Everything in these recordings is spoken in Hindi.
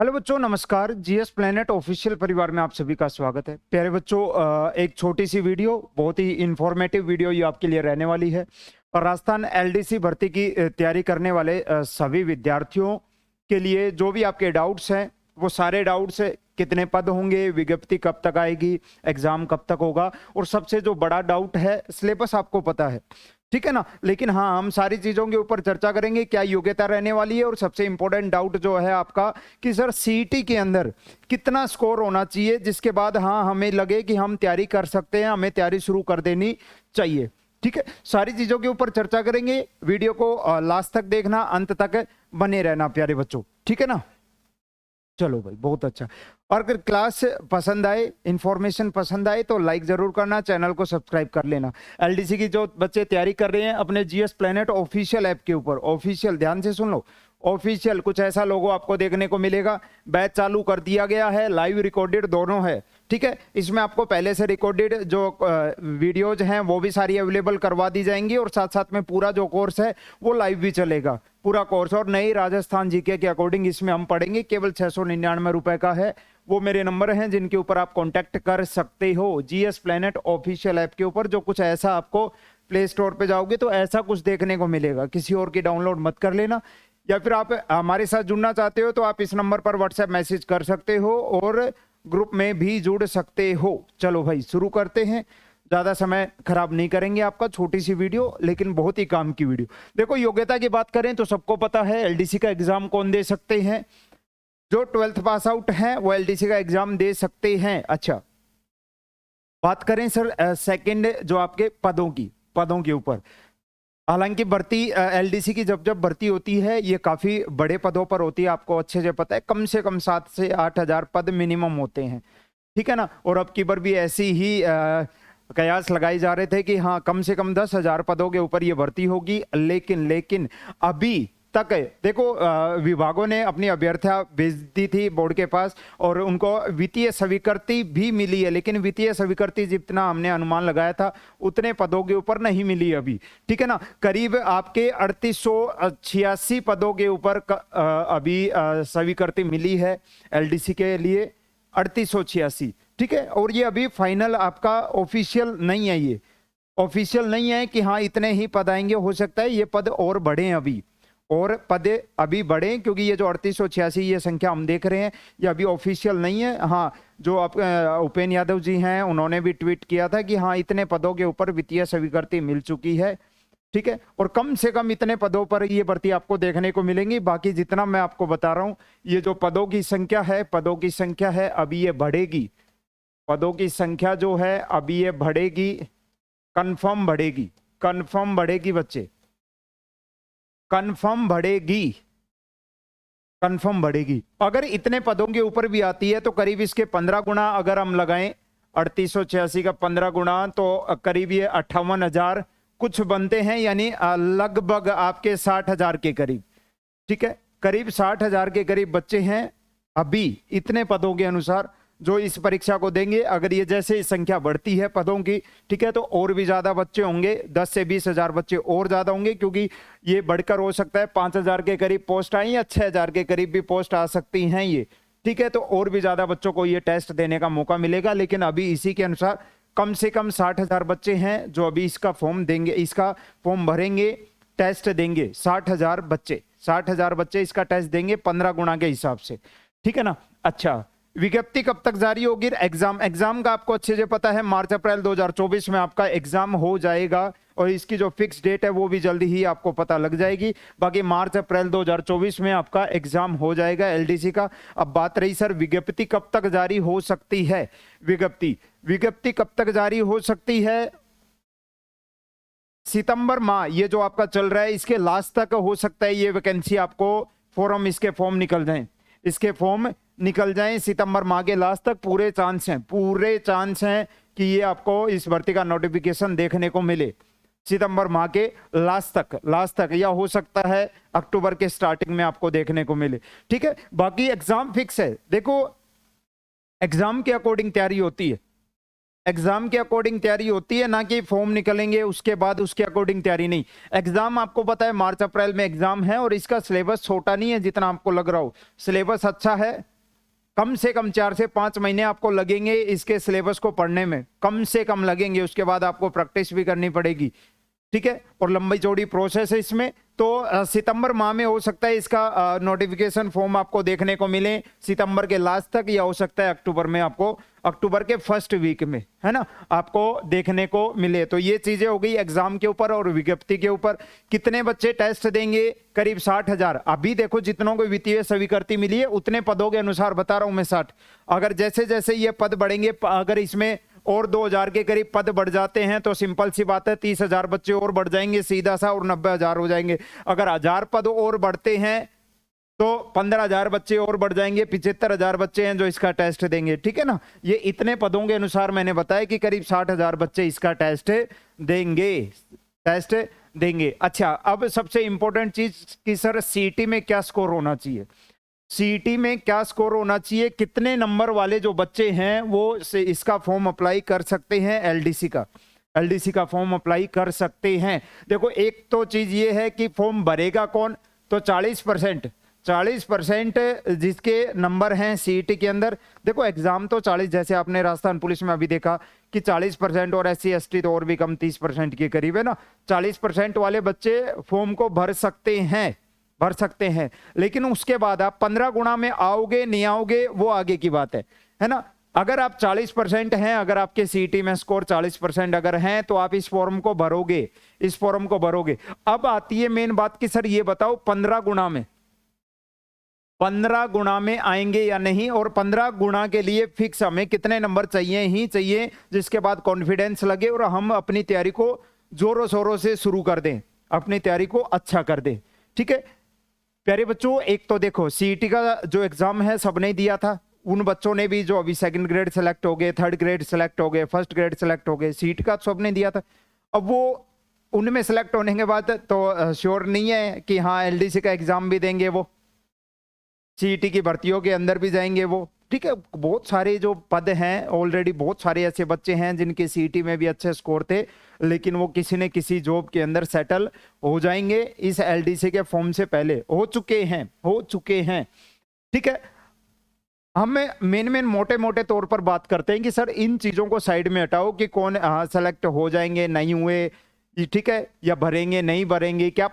हेलो बच्चों, नमस्कार। जीएस प्लेनेट ऑफिशियल परिवार में आप सभी का स्वागत है। प्यारे बच्चों, एक छोटी सी वीडियो, बहुत ही इंफॉर्मेटिव वीडियो ये आपके लिए रहने वाली है। और राजस्थान एलडीसी भर्ती की तैयारी करने वाले सभी विद्यार्थियों के लिए जो भी आपके डाउट्स हैं, वो सारे डाउट्स है, कितने पद होंगे, विज्ञप्ति कब तक आएगी, एग्जाम कब तक होगा, और सबसे जो बड़ा डाउट है, सिलेबस आपको पता है, ठीक है ना। लेकिन हाँ, हम सारी चीजों के ऊपर चर्चा करेंगे, क्या योग्यता रहने वाली है, और सबसे इंपॉर्टेंट डाउट जो है आपका कि सर सीईटी के अंदर कितना स्कोर होना चाहिए जिसके बाद हाँ हमें लगे कि हम तैयारी कर सकते हैं, हमें तैयारी शुरू कर देनी चाहिए। ठीक है, सारी चीजों के ऊपर चर्चा करेंगे। वीडियो को लास्ट तक देखना, अंत तक बने रहना प्यारे बच्चों, ठीक है ना। चलो भाई, बहुत अच्छा। और अगर क्लास पसंद आए, इंफॉर्मेशन पसंद आए तो लाइक जरूर करना, चैनल को सब्सक्राइब कर लेना। एलडीसी की जो बच्चे तैयारी कर रहे हैं अपने जीएस प्लेनेट ऑफिशियल ऐप के ऊपर, ऑफिशियल, ध्यान से सुन लो, ऑफिशियल कुछ ऐसा लोगो आपको देखने को मिलेगा। बैच चालू कर दिया गया है, लाइव रिकॉर्डेड दोनों है, ठीक है। इसमें आपको पहले से रिकॉर्डेड जो वीडियोज हैं वो भी सारी अवेलेबल करवा दी जाएंगी, और साथ साथ में पूरा जो कोर्स है वो लाइव भी चलेगा, पूरा कोर्स। और नई राजस्थान जीके के अकॉर्डिंग इसमें हम पढ़ेंगे, केवल 699 रुपए का है। वो मेरे नंबर हैं जिनके ऊपर आप कांटेक्ट कर सकते हो जीएस प्लेनेट ऑफिशियल ऐप के ऊपर। जो कुछ ऐसा आपको प्ले स्टोर पे जाओगे तो ऐसा कुछ देखने को मिलेगा, किसी और की डाउनलोड मत कर लेना। या फिर आप हमारे साथ जुड़ना चाहते हो तो आप इस नंबर पर व्हाट्सएप मैसेज कर सकते हो और ग्रुप में भी जुड़ सकते हो। चलो भाई, शुरू करते हैं, ज्यादा समय खराब नहीं करेंगे आपका। छोटी सी वीडियो लेकिन बहुत ही काम की वीडियो। देखो, योग्यता की बात करें तो सबको पता है एलडीसी का एग्जाम कौन दे सकते हैं, जो 12th पास आउट हैं वो एलडीसी का एग्जाम दे सकते हैं। अच्छा, बात करें सर सेकंड जो आपके पदों के ऊपर, हालांकि भर्ती एलडीसी की जब भर्ती होती है ये काफी बड़े पदों पर होती है, आपको अच्छे से पता है। कम से कम 7 से 8 हजार पद मिनिमम होते हैं, ठीक है ना। और अब की बार भी ऐसी ही कयास लगाए जा रहे थे कि हाँ कम से कम 10,000 पदों के ऊपर ये भर्ती होगी। लेकिन अभी तक देखो, विभागों ने अपनी अभ्यर्थियां भेज दी थी बोर्ड के पास और उनको वित्तीय स्वीकृति भी मिली है, लेकिन वित्तीय स्वीकृति जितना हमने अनुमान लगाया था उतने पदों के ऊपर नहीं मिली अभी, ठीक है ना। करीब आपके 3886 पदों के ऊपर अभी स्वीकृति मिली है एलडीसी के लिए, 3886, ठीक है। और ये अभी फाइनल आपका ऑफिशियल नहीं है, ये ऑफिशियल नहीं है कि हाँ इतने ही पद आएंगे। हो सकता है ये पद और बढ़े अभी, और पद अभी बढ़े, क्योंकि ये जो 3886 ये संख्या हम देख रहे हैं ये अभी ऑफिशियल नहीं है। हाँ, जो आप उपेंद्र यादव जी हैं उन्होंने भी ट्वीट किया था कि हाँ इतने पदों के ऊपर वित्तीय स्वीकृति मिल चुकी है, ठीक है। और कम से कम इतने पदों पर ये भर्ती आपको देखने को मिलेंगी। बाकी जितना मैं आपको बता रहा हूं, ये जो पदों की संख्या है अभी ये बढ़ेगी। पदों की संख्या जो है अभी ये बढ़ेगी, कंफर्म बढ़ेगी बच्चे, कंफर्म बढ़ेगी। अगर इतने पदों के ऊपर भी आती है तो करीब इसके 15 गुना अगर हम लगाएं, 3886 का 15 गुना तो करीब ये 58,000 कुछ बनते हैं, यानी लगभग आपके 60,000 के करीब, ठीक है। करीब 60,000 के करीब बच्चे हैं अभी इतने पदों के अनुसार जो इस परीक्षा को देंगे। अगर ये जैसे संख्या बढ़ती है पदों की, ठीक है, तो और भी ज्यादा बच्चे होंगे, 10 से 20,000 बच्चे और ज्यादा होंगे, क्योंकि ये बढ़कर हो सकता है 5,000 के करीब पोस्ट आई या 6,000 के करीब भी पोस्ट आ सकती हैं ये, ठीक है। तो और भी ज्यादा बच्चों को ये टेस्ट देने का मौका मिलेगा। लेकिन अभी इसी के अनुसार कम से कम 60,000 बच्चे हैं जो अभी इसका फॉर्म देंगे, इसका फॉर्म भरेंगे, टेस्ट देंगे। 60,000 बच्चे इसका टेस्ट देंगे 15 गुना के हिसाब से, ठीक है ना। अच्छा, विज्ञप्ति कब तक जारी होगी? एग्जाम का आपको अच्छे से पता है, मार्च अप्रैल 2024 में आपका एग्जाम हो जाएगा, और इसकी जो फिक्स डेट है वो भी जल्दी ही आपको पता लग जाएगी। बाकी मार्च अप्रैल 2024 में आपका एग्जाम हो जाएगा एलडीसी का। अब बात रही सर विज्ञप्ति कब तक जारी हो सकती है। विज्ञप्ति कब तक जारी हो सकती है? सितंबर माह ये जो आपका चल रहा है इसके लास्ट तक हो सकता है ये वैकेंसी आपको इसके फॉर्म निकल जाएं सितंबर माह के लास्ट तक। पूरे चांस हैं कि ये आपको इस भर्ती का नोटिफिकेशन देखने को मिले सितंबर माह के लास्ट तक, या हो सकता है अक्टूबर के स्टार्टिंग में आपको देखने को मिले, ठीक है। बाकी एग्जाम फिक्स है। देखो, एग्जाम के अकॉर्डिंग तैयारी होती है, ना कि फॉर्म निकलेंगे उसके बाद उसके अकॉर्डिंग तैयारी नहीं। एग्जाम आपको पता है मार्च अप्रैल में एग्जाम है, और इसका सिलेबस छोटा नहीं है जितना आपको लग रहा हो, सिलेबस अच्छा है, कम से कम 4 से 5 महीने आपको लगेंगे इसके सिलेबस को पढ़ने में, कम से कम लगेंगे। उसके बाद आपको प्रैक्टिस भी करनी पड़ेगी, ठीक है, और लंबी चौड़ी प्रोसेस है इसमें। तो सितंबर माह में हो सकता है इसका नोटिफिकेशन फॉर्म आपको देखने को मिले, सितंबर के लास्ट तक, या हो सकता है अक्टूबर में, आपको अक्टूबर के फर्स्ट वीक में, है ना, आपको देखने को मिले। तो ये चीजें हो गई एग्जाम के ऊपर और विज्ञप्ति के ऊपर। कितने बच्चे टेस्ट देंगे? करीब 60,000। अभी देखो जितनों को वित्तीय स्वीकृति मिली है उतने पदों के अनुसार बता रहा हूं मैं 60। अगर जैसे जैसे ये पद बढ़ेंगे, अगर इसमें और 2,000 के करीब पद बढ़ जाते हैं तो सिंपल सी बात है 30,000 बच्चे और बढ़ जाएंगे सीधा सा, और 90,000 हो जाएंगे। अगर 1,000 पद और बढ़ते हैं तो 15,000 बच्चे और बढ़ जाएंगे, 75,000 बच्चे हैं जो इसका टेस्ट देंगे, ठीक है ना। ये इतने पदों के अनुसार मैंने बताया कि करीब 60,000 बच्चे इसका टेस्ट देंगे। अच्छा, अब सबसे इंपॉर्टेंट चीज कि सर सीईटी में क्या स्कोर होना चाहिए। सीईटी में क्या स्कोर होना चाहिए, कितने नंबर वाले जो बच्चे हैं वो इसका फॉर्म अप्लाई कर सकते हैं, एलडीसी का फॉर्म अप्लाई कर सकते हैं। देखो एक तो चीज ये है कि फॉर्म भरेगा कौन, तो 40% जिसके नंबर हैं सीईटी के अंदर। देखो एग्जाम तो 40, जैसे आपने राजस्थान पुलिस में अभी देखा कि 40%, और SC ST तो और भी कम 30% के करीब है ना। 40% वाले बच्चे फॉर्म को भर सकते हैं, लेकिन उसके बाद आप 15 गुना में आओगे नहीं आओगे वो आगे की बात है ना। अगर आप 40% हैं, अगर आपके सीईटी में स्कोर 40% अगर हैं तो आप इस फॉर्म को भरोगे। अब आती है मेन बात कि सर ये बताओ 15 गुना में आएंगे या नहीं, और 15 गुना के लिए फिक्स हमें कितने नंबर चाहिए, जिसके बाद कॉन्फिडेंस लगे और हम अपनी तैयारी को जोरों शोरों से शुरू कर दें, अपनी तैयारी को अच्छा कर दें, ठीक है प्यारे बच्चों। एक तो देखो सीईटी का जो एग्जाम है सबने दिया था, उन बच्चों ने भी जो अभी 2nd ग्रेड सेलेक्ट हो गए, 3rd ग्रेड सेलेक्ट हो गए, 1st ग्रेड सेलेक्ट हो गए, सीईटी का सबने दिया था। अब वो उनमें सेलेक्ट होने के बाद तो श्योर नहीं है कि हाँ एलडीसी का एग्जाम भी देंगे, वो सीईटी की भर्तियों के अंदर भी जाएंगे वो, ठीक है। बहुत सारे जो पद हैं ऑलरेडी, बहुत सारे ऐसे बच्चे हैं जिनके सीईटी में भी अच्छे स्कोर थे, लेकिन वो किसी न किसी जॉब के अंदर सेटल हो जाएंगे इस एलडीसी के फॉर्म से पहले, हो चुके हैं, ठीक है। हम मेन मोटे तौर पर बात करते हैं कि सर इन चीजों को साइड में हटाओ कि कौन सेलेक्ट हो जाएंगे नहीं हुए, ठीक है, या भरेंगे नहीं भरेंगे, क्या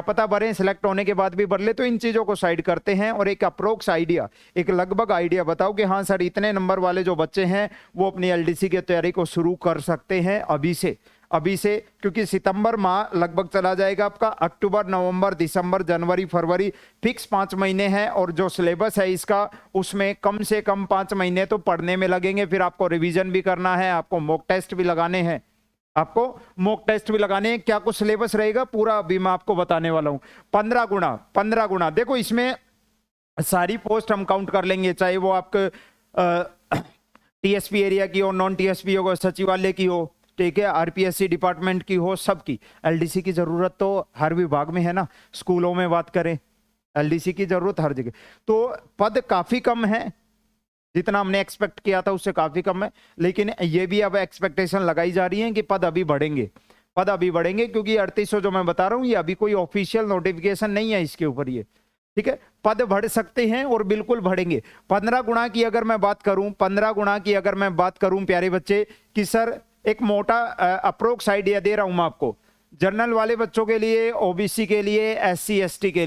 पता भरें, सिलेक्ट होने के बाद भी भर ले। तो इन चीजों को साइड करते हैं और एक अप्रोक्स आइडिया, एक लगभग आइडिया बताओ कि हाँ सर इतने नंबर वाले जो बच्चे हैं वो अपनी एलडीसी की तैयारी को शुरू कर सकते हैं अभी से, क्योंकि सितंबर माह लगभग चला जाएगा आपका, अक्टूबर नवंबर दिसंबर जनवरी फरवरी फिक्स 5 महीने हैं, और जो सिलेबस है इसका उसमें कम से कम 5 महीने तो पढ़ने में लगेंगे। फिर आपको रिवीजन भी करना है, आपको मॉक टेस्ट भी लगाने हैं, क्या कुछ सिलेबस रहेगा पूरा अभी मैं आपको बताने वाला हूं। 15 गुना देखो इसमें सारी पोस्ट हम काउंट कर लेंगे, चाहे वो आपके टीएसपी एरिया की हो, नॉन टीएसपी हो, सचिवालय की हो, ठीक है, आरपीएससी डिपार्टमेंट की हो, सबकी एलडीसी की जरूरत तो हर विभाग में है ना। स्कूलों में बात करें एलडीसी की जरूरत हर जगह, तो पद काफी कम है, जितना हमने एक्सपेक्ट किया था उससे काफी कम है, लेकिन ये भी अब एक्सपेक्टेशन लगाई जा रही है कि पद अभी बढ़ेंगे, क्योंकि 3800 जो मैं बता रहा हूं ये अभी कोई ऑफिशियल नोटिफिकेशन नहीं है इसके ऊपर, ये ठीक है। पद बढ़ सकते हैं और बिल्कुल बढ़ेंगे। 15 गुना की अगर मैं बात करूं प्यारे बच्चे कि सर एक मोटा अप्रोक्स आइडिया दे रहा हूं मैं आपको, जनरल वाले बच्चों के लिए, ओबीसी के लिए, एससी एसटी के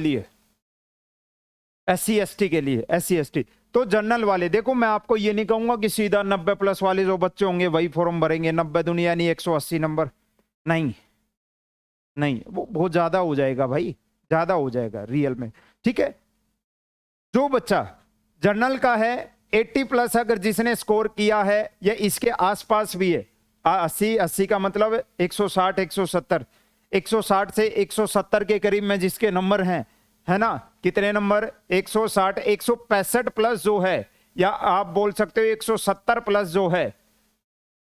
लिए, तो जनरल वाले देखो मैं आपको ये नहीं कहूंगा कि सीधा 90+ वाले जो बच्चे होंगे वही फॉर्म भरेंगे, 90 दुनिया नहीं 180 नंबर, नहीं वो बहुत ज्यादा हो जाएगा भाई, ज्यादा हो जाएगा रियल में, ठीक है। जो बच्चा जनरल का है 80+ अगर जिसने स्कोर किया है या इसके आसपास भी है, 80 का मतलब 160 160 से 170 के करीब में जिसके नंबर हैं, है ना, कितने नंबर 160 165+ जो है, या आप बोल सकते हो 170+ जो है,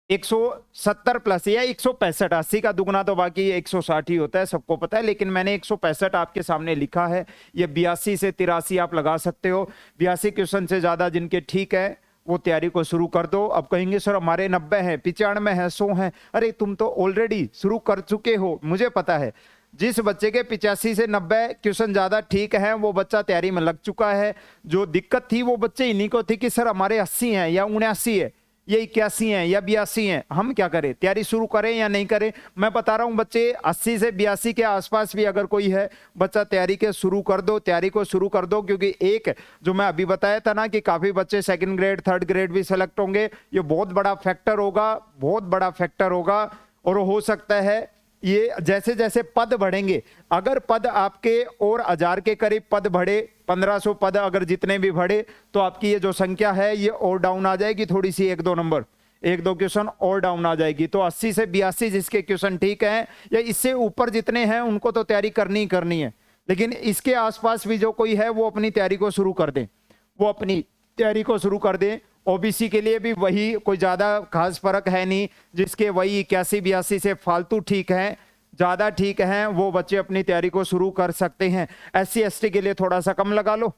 170+ या 165, 80 का दुगना तो बाकी 160 ही होता है सबको पता है, लेकिन मैंने 165 आपके सामने लिखा है। ये 82 से 83 आप लगा सकते हो, 82 क्वेश्चन से ज्यादा जिनके ठीक है वो तैयारी को शुरू कर दो। अब कहेंगे सर हमारे 90 है, 95 है, 100 है, अरे तुम तो ऑलरेडी शुरू कर चुके हो, मुझे पता है। जिस बच्चे के 85 से 90 क्वेश्चन ज्यादा ठीक है वो बच्चा तैयारी में लग चुका है। जो दिक्कत थी वो बच्चे इन्हीं को थी कि सर हमारे 80 हैं या 79 है या 81 हैं या 82 हैं, हम क्या करें, तैयारी शुरू करें या नहीं करें। मैं बता रहा हूं बच्चे 80 से 82 के आसपास भी अगर कोई है बच्चा तैयारी के शुरू कर दो, तैयारी को शुरू कर दो, क्योंकि एक जो मैं अभी बताया था ना कि काफी बच्चे सेकंड ग्रेड थर्ड ग्रेड भी सेलेक्ट होंगे, ये बहुत बड़ा फैक्टर होगा, बहुत बड़ा फैक्टर होगा। और हो सकता है ये जैसे जैसे पद बढ़ेंगे, अगर पद आपके और 1000 के करीब पद बढ़े, 1500 पद अगर जितने भी बढ़े, तो आपकी ये जो संख्या है ये और डाउन आ जाएगी थोड़ी सी, 1-2 नंबर, 1-2 क्वेश्चन और डाउन आ जाएगी। तो 80 से 82 जिसके क्वेश्चन ठीक हैं या इससे ऊपर जितने हैं उनको तो तैयारी करनी ही करनी है, लेकिन इसके आसपास भी जो कोई है वो अपनी तैयारी को शुरू कर दे, वो अपनी तैयारी को शुरू कर दे। ओबीसी के लिए भी वही, कोई ज्यादा खास फर्क है नहीं, जिसके वही 81-82 से फालतू ठीक हैं, ज्यादा ठीक हैं, वो बच्चे अपनी तैयारी को शुरू कर सकते हैं। SC/ST के लिए थोड़ा सा कम लगा लो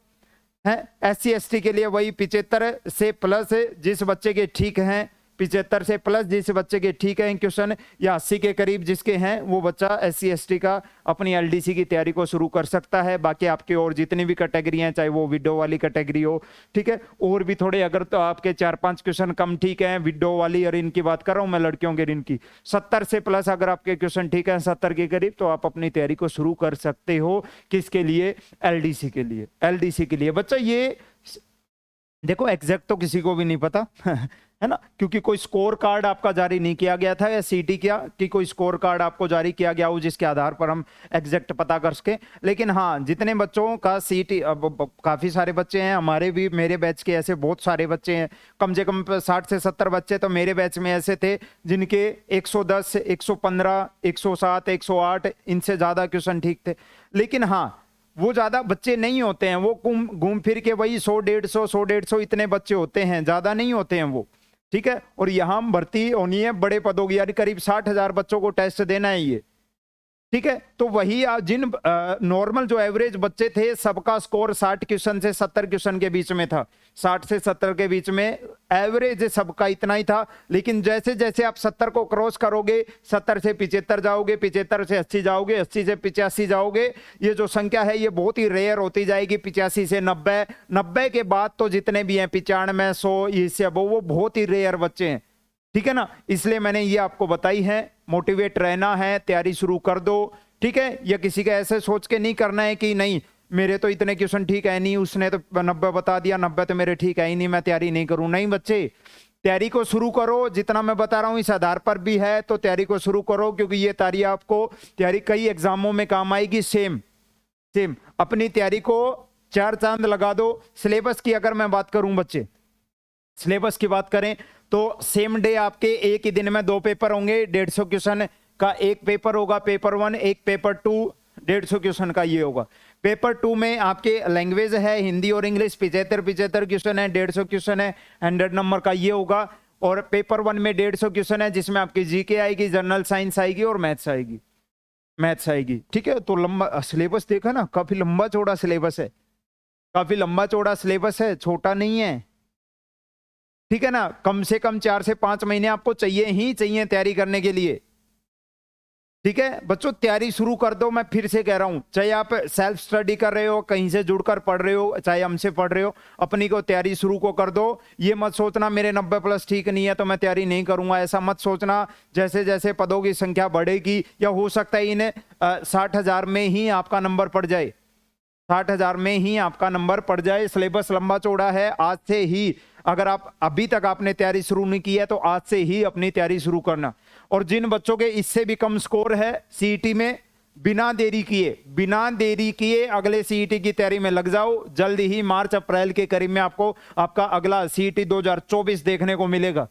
है, SC/ST के लिए वही 75 से प्लस जिस बच्चे के ठीक हैं, 75 से प्लस जिस बच्चे के ठीक हैं क्वेश्चन, या 80 के करीब जिसके हैं वो बच्चा SC/ST का अपनी LDC की तैयारी को शुरू कर सकता है। बाकी आपके और जितनी भी कैटेगरी हैं, चाहे वो विडो वाली कैटेगरी हो, ठीक है, और भी थोड़े अगर तो आपके 4-5 क्वेश्चन कम ठीक हैं, विडो वाली और इनकी बात कर रहा हूं मैं, लड़कियों के इनकी 70 से प्लस अगर आपके क्वेश्चन ठीक है 70 के करीब, तो आप अपनी तैयारी को शुरू कर सकते हो। किसके लिए? LDC के लिए। LDC के लिए बच्चा ये देखो एग्जैक्ट तो किसी को भी नहीं पता है ना, क्योंकि कोई स्कोर कार्ड आपका जारी नहीं किया गया था, या सीटी क्या कि कोई स्कोर कार्ड आपको जारी किया गया हो जिसके आधार पर हम एग्जैक्ट पता कर सके। लेकिन हाँ, जितने बच्चों का सीटी, अब काफी सारे बच्चे हैं हमारे भी, मेरे बैच के ऐसे बहुत सारे बच्चे हैं, कम से कम 60 से 70 बच्चे तो मेरे बैच में ऐसे थे जिनके 110, 115, 107, 108 इनसे ज्यादा क्वेश्चन ठीक थे। लेकिन हाँ, वो ज्यादा बच्चे नहीं होते हैं, वो घूम फिर के वही 100-150 इतने बच्चे होते हैं, ज्यादा नहीं होते हैं वो, ठीक है। और यहां भर्ती होनी है बड़े पदों की, यानी करीब 60,000 बच्चों को टेस्ट देना है ये, ठीक है। तो वही जिन नॉर्मल जो एवरेज बच्चे थे सबका स्कोर 60 क्वेश्चन से 70 क्वेश्चन के बीच में था, 60 से 70 के बीच में एवरेज सबका इतना ही था। लेकिन जैसे जैसे आप 70 को क्रॉस करोगे, 70 से 75 जाओगे, 75 से 80 जाओगे, 80 से 85 जाओगे, ये जो संख्या है ये बहुत ही रेयर होती जाएगी। 85 से 90, 90 के बाद तो जितने भी हैं 95, 100 इससे अब वो बहुत ही रेयर बच्चे हैं, ठीक है ना। इसलिए मैंने ये आपको बताई है, मोटिवेट रहना है, तैयारी शुरू कर दो, ठीक है। या किसी का ऐसे सोच के नहीं करना है कि नहीं मेरे तो इतने क्वेश्चन ठीक है नहीं, उसने तो 90 बता दिया, 90 तो मेरे ठीक है ही नहीं, मैं तैयारी नहीं करूं। नहीं बच्चे, तैयारी को शुरू करो, जितना मैं बता रहा हूं इस आधार पर भी है, तो तैयारी को शुरू करो, क्योंकि ये तैयारी आपको तैयारी कई एग्जामों में काम आएगी। सेम अपनी तैयारी को 4 चांद लगा दो। सिलेबस की अगर मैं बात करूं बच्चे, सिलेबस की बात करें तो सेम डे आपके एक ही दिन में 2 पेपर होंगे, 150 क्वेश्चन का एक पेपर होगा, पेपर 1, एक पेपर 2, 150 क्वेश्चन का ये होगा। पेपर 2 में आपके लैंग्वेज है हिंदी और इंग्लिश, 75 क्वेश्चन है, 150 क्वेश्चन है, 100 नंबर का ये होगा। और पेपर 1 में 150 क्वेश्चन है, जिसमें आपकी जीके आएगी, जनरल साइंस आएगी और मैथ्स आएगी, ठीक है। तो लंबा सिलेबस देखा ना, काफी लंबा चौड़ा सिलेबस है, काफी लंबा चौड़ा सिलेबस है, छोटा नहीं है, ठीक है ना। कम से कम 4 से 5 महीने आपको चाहिए ही चाहिए तैयारी करने के लिए, ठीक है। बच्चों तैयारी शुरू कर दो, मैं फिर से कह रहा हूं, चाहे आप सेल्फ स्टडी कर रहे हो, कहीं से जुड़कर पढ़ रहे हो, चाहे हमसे पढ़ रहे हो, अपनी को तैयारी शुरू को कर दो। ये मत सोचना मेरे 90 प्लस ठीक नहीं है तो मैं तैयारी नहीं करूंगा, ऐसा मत सोचना। जैसे जैसे पदों की संख्या बढ़ेगी, या हो सकता है इन्हें 60,000 में ही आपका नंबर पड़ जाए, 60,000 में ही आपका नंबर पड़ जाए। सिलेबस लंबा चौड़ा है, आज से ही, अगर आप अभी तक आपने तैयारी शुरू नहीं की है तो आज से ही अपनी तैयारी शुरू करना। और जिन बच्चों के इससे भी कम स्कोर है सीईटी में, बिना देरी किए अगले सीईटी की तैयारी में लग जाओ। जल्द ही मार्च अप्रैल के करीब में आपको आपका अगला सीईटी 2024 देखने को मिलेगा।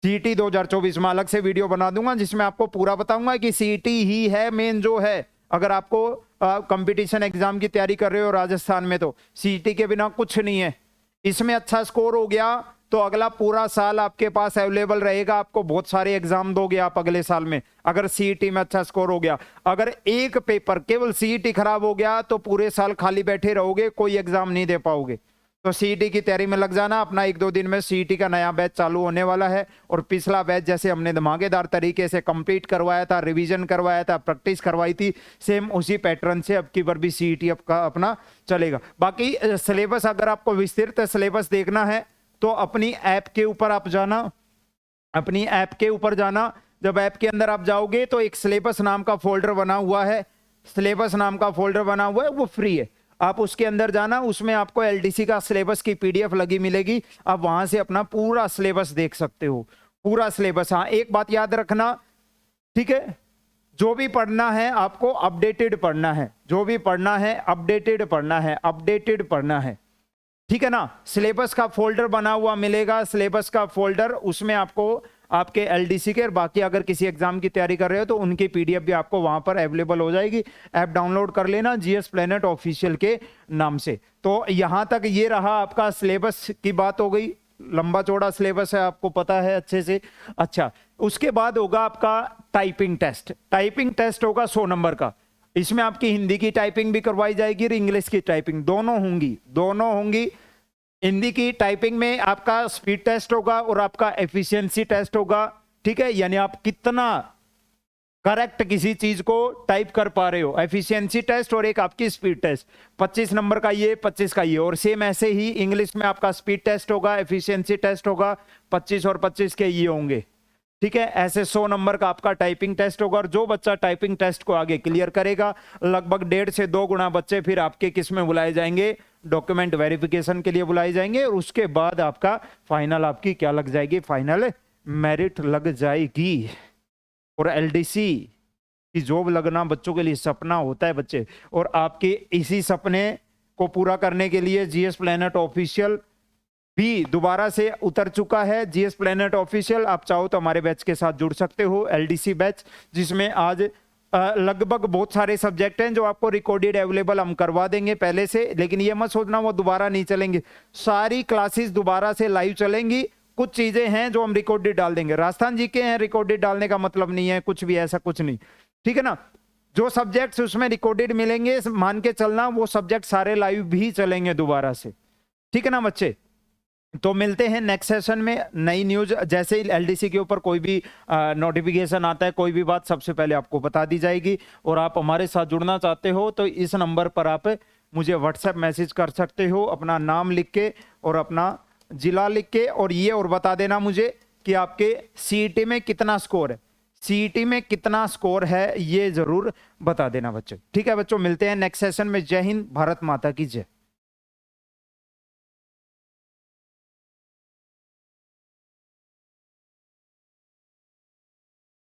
सीईटी 2024 में अलग से वीडियो बना दूंगा जिसमें आपको पूरा बताऊंगा कि सीईटी ही है मेन जो है। अगर आपको कंपटीशन एग्जाम की तैयारी कर रहे हो राजस्थान में, तो सीईटी के बिना कुछ नहीं है। इसमें अच्छा स्कोर हो गया तो अगला पूरा साल आपके पास अवेलेबल रहेगा, आपको बहुत सारे एग्जाम दोगे आप अगले साल में, अगर सीईटी में अच्छा स्कोर हो गया। अगर एक पेपर केवल सीईटी खराब हो गया तो पूरे साल खाली बैठे रहोगे, कोई एग्जाम नहीं दे पाओगे। तो सीईटी की तैयारी में लग जाना अपना। 1-2 दिन में सीईटी का नया बैच चालू होने वाला है और पिछला बैच जैसे हमने धमाकेदार तरीके से कंप्लीट करवाया था, रिवीजन करवाया था, प्रैक्टिस करवाई थी, सेम उसी पैटर्न से अब की बार भी सीईटी अपना चलेगा। बाकी सिलेबस अगर आपको विस्तृत सिलेबस देखना है तो अपनी ऐप के ऊपर आप जाना, अपनी ऐप के ऊपर जाना। जब ऐप के अंदर आप जाओगे तो एक सिलेबस नाम का फोल्डर बना हुआ है, सिलेबस नाम का फोल्डर बना हुआ है, वो फ्री है। आप उसके अंदर जाना, उसमें आपको एलडीसी का सिलेबस की पीडीएफ लगी मिलेगी, आप वहां से अपना पूरा सिलेबस देख सकते हो, पूरा सिलेबस। हाँ, एक बात याद रखना, ठीक है, जो भी पढ़ना है आपको अपडेटेड पढ़ना है, जो भी पढ़ना है अपडेटेड पढ़ना है, अपडेटेड पढ़ना है, ठीक है ना। सिलेबस का फोल्डर बना हुआ मिलेगा, सिलेबस का फोल्डर, उसमें आपको आपके एलडीसी के और बाकी अगर किसी एग्जाम की तैयारी कर रहे हो तो उनकी पीडीएफ भी आपको वहां पर अवेलेबल हो जाएगी। ऐप डाउनलोड कर लेना जीएस प्लेनेट ऑफिशियल के नाम से। तो यहां तक ये रहा आपका सिलेबस की बात हो गई, लंबा चौड़ा सिलेबस है, आपको पता है अच्छे से। अच्छा, उसके बाद होगा आपका टाइपिंग टेस्ट। टाइपिंग टेस्ट होगा 100 नंबर का। इसमें आपकी हिंदी की टाइपिंग भी करवाई जाएगी और इंग्लिश की टाइपिंग, दोनों होंगी, दोनों होंगी। हिंदी की टाइपिंग में आपका स्पीड टेस्ट होगा और आपका एफिशिएंसी टेस्ट होगा, ठीक है, यानी आप कितना करेक्ट किसी चीज को टाइप कर पा रहे हो, एफिशिएंसी टेस्ट, और एक आपकी स्पीड टेस्ट। 25 नंबर का ये, 25 का ये। और सेम ऐसे ही इंग्लिश में आपका स्पीड टेस्ट होगा, एफिशिएंसी टेस्ट होगा, 25 और 25 के ये होंगे, ठीक है। ऐसे 100 नंबर का आपका टाइपिंग टेस्ट होगा। और जो बच्चा टाइपिंग टेस्ट को आगे क्लियर करेगा, लगभग 1.5 से 2 गुना बच्चे फिर आपके किस में बुलाए जाएंगे, डॉक्यूमेंट वेरिफिकेशन के लिए बुलाए जाएंगे। और उसके बाद आपका फाइनल, आपकी क्या लग जाएगी, फाइनल मेरिट लग जाएगी। और एलडीसी की जॉब लगना बच्चों के लिए सपना होता है बच्चे, और आपके इसी सपने को पूरा करने के लिए जीएस प्लेनेट ऑफिशियल भी दोबारा से उतर चुका है। जीएस प्लेनेट ऑफिशियल, आप चाहो तो हमारे बैच के साथ जुड़ सकते हो, एलडीसी बैच, जिसमें आज लगभग बहुत सारे सब्जेक्ट हैं जो आपको रिकॉर्डेड अवेलेबल हम करवा देंगे पहले से। लेकिन ये मत सोचना वो दोबारा नहीं चलेंगे, सारी क्लासेस दोबारा से लाइव चलेंगी। कुछ चीजें हैं जो हम रिकॉर्डेड डाल देंगे, राजस्थान जी के हैं, रिकॉर्डेड डालने का मतलब नहीं है कुछ भी, ऐसा कुछ नहीं, ठीक है ना। जो सब्जेक्ट्स उसमें रिकॉर्डेड मिलेंगे, मान के चलना वो सब्जेक्ट सारे लाइव भी चलेंगे दोबारा से, ठीक है ना बच्चे। तो मिलते हैं नेक्स्ट सेशन में नई न्यूज। जैसे ही एलडीसी के ऊपर कोई भी नोटिफिकेशन आता है, कोई भी बात, सबसे पहले आपको बता दी जाएगी। और आप हमारे साथ जुड़ना चाहते हो तो इस नंबर पर आप मुझे व्हाट्सएप मैसेज कर सकते हो, अपना नाम लिख के और अपना जिला लिख के, और ये और बता देना मुझे कि आपके सीईटी में कितना स्कोर है, सीईटी में कितना स्कोर है, ये जरूर बता देना बच्चों, ठीक है बच्चों। मिलते हैं नेक्स्ट सेशन में। जय हिंद, भारत माता की जय।